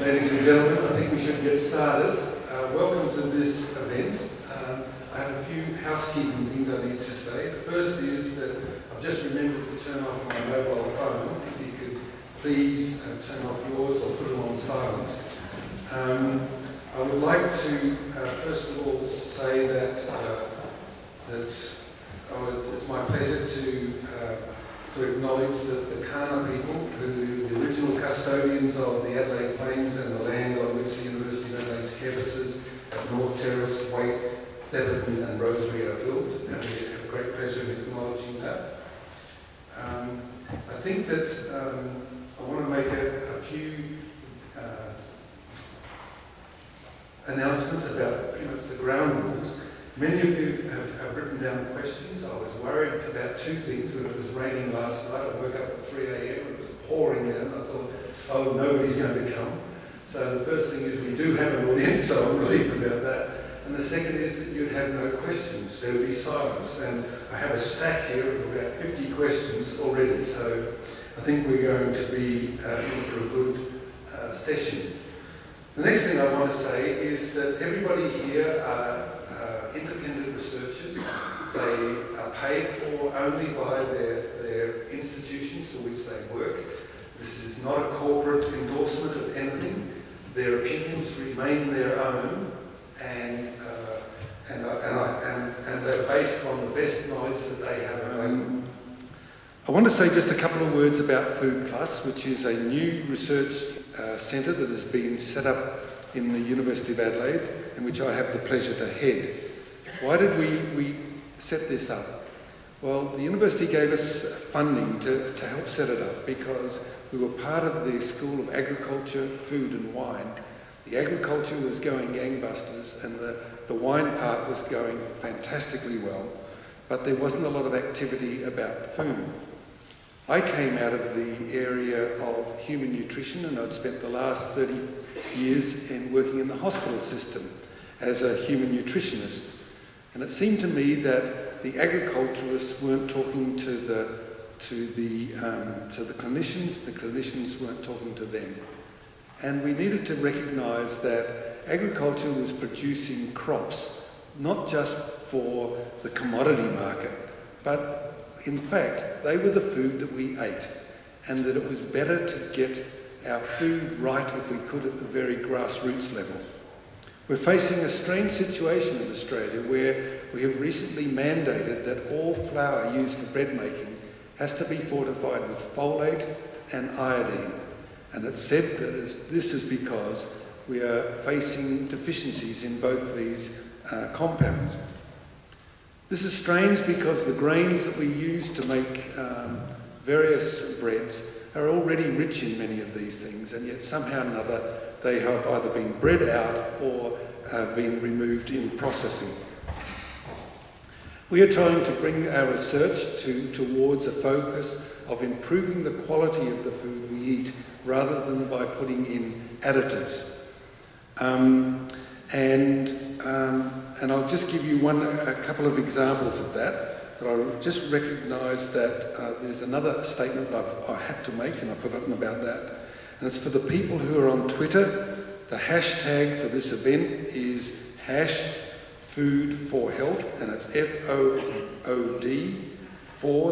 Ladies and gentlemen, I think we should get started. Welcome to this event. I have a few housekeeping things I need to say. The first is that I've just remembered to turn off my mobile phone. If you could please turn off yours or put them on silent. I would like to first of all say that it's my pleasure to acknowledge that the Kaurna people, who the original custodians of the Adelaide Plains and the land on which the University of Adelaide's campuses at North Terrace, Waite, Theberton and Rosebery are built, and we have great pleasure in acknowledging that. I think that I want to make a few announcements about pretty much the ground rules. Many of you have written down questions. I was worried about two things. When it was raining last night, I woke up at 3 a.m. It was pouring down. I thought, oh, nobody's going to come. So the first thing is we do have an audience, so I'm relieved about that. And the second is that you'd have no questions. There would be silence. And I have a stack here of about 50 questions already, so I think we're going to be in for a good session. The next thing I want to say is that everybody here are independent researchers. They are paid for only by their institutions for which they work. This is not a corporate endorsement of anything. Their opinions remain their own, and they're based on the best knowledge that they have available. I want to say just a couple of words about Foodplus, which is a new research centre that has been set up in the University of Adelaide, and which I have the pleasure to head. Why did we set this up? Well, the university gave us funding to help set it up because we were part of the School of Agriculture, Food and Wine. The agriculture was going gangbusters and the wine part was going fantastically well, but there wasn't a lot of activity about food. I came out of the area of human nutrition, and I'd spent the last 30 years working in the hospital system as a human nutritionist. And it seemed to me that the agriculturists weren't talking to the clinicians weren't talking to them. And we needed to recognise that agriculture was producing crops, not just for the commodity market, but in fact, they were the food that we ate, and that it was better to get our food right if we could at the very grassroots level. We're facing a strange situation in Australia where we have recently mandated that all flour used for bread making has to be fortified with folate and iodine. And it's said that this is because we are facing deficiencies in both these compounds. This is strange because the grains that we use to make various breads are already rich in many of these things, and yet somehow or another they have either been bred out or been removed in processing. We are trying to bring our research towards a focus of improving the quality of the food we eat rather than by putting in additives. And I'll just give you a couple of examples of that, but I just recognise that there's another statement I had to make, and I've forgotten about that. And it's for the people who are on Twitter. The hashtag for this event is #food4health, and it's FOOD,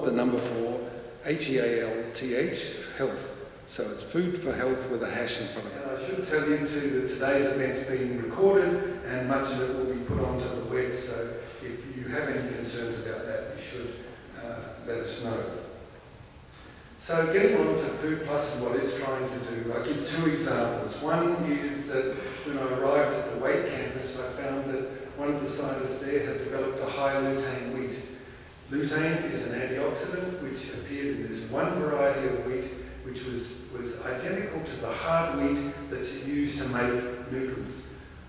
the number 4, HEALTH, health. So it's Food for Health with a hash in front of it. And I should tell you too that today's event's being recorded and much of it will be put onto the web, so if you have any concerns about that, you should let us know. So getting on to Foodplus and what it's trying to do, I give two examples. One is that when I arrived at the Waite campus, I found that one of the scientists there had developed a high lutein wheat. Lutein is an antioxidant which appeared in this one variety of wheat which was identical to the hard wheat that's used to make noodles.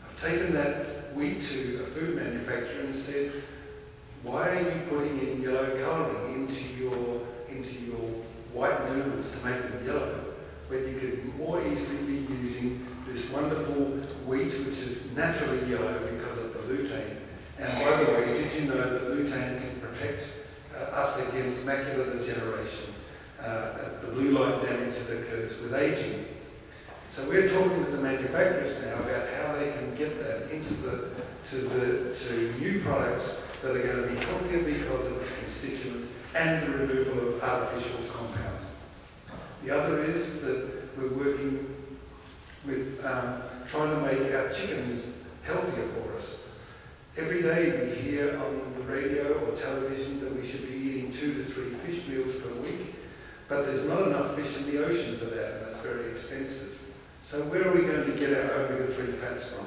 I've taken that wheat to a food manufacturer and said, why are you putting in yellow colouring into your white noodles to make them yellow, when you could more easily be using this wonderful wheat which is naturally yellow because of the lutein. And by the way, did you know that lutein can protect us against macular degeneration, the blue light damage that occurs with aging? So we're talking with the manufacturers now about how they can get that into to new products that are going to be healthier because of its constituent and the removal of artificial compounds. The other is that we're working with trying to make our chickens healthier for us. Every day we hear on the radio or television that we should be eating 2 to 3 fish meals per week, but there's not enough fish in the ocean for that, and that's very expensive. So where are we going to get our omega-3 fats from?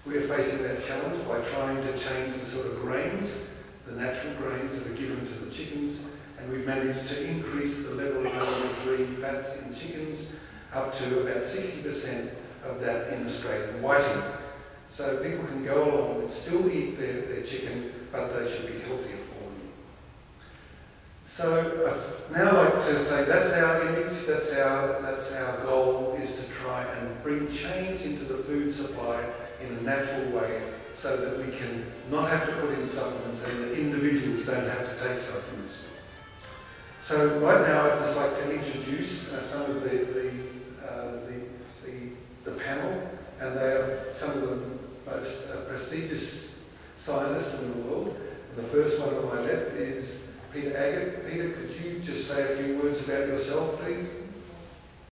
We're facing that challenge by trying to change the sort of grains, the natural grains that are given to the chickens, and we've managed to increase the level of omega-3 fats in chickens up to about 60% of that in Australian whiting. So people can go along and still eat their chicken, but they should be healthier for them. So I'd now like to say that's our image, that's our goal, is to try and bring change into the food supply in a natural way so that we can not have to put in supplements and that individuals don't have to take supplements. So right now I'd just like to introduce some of the panel, and they are some of the most prestigious scientists in the world. And the first one on my left is Peter Agate. Peter, could you just say a few words about yourself, please?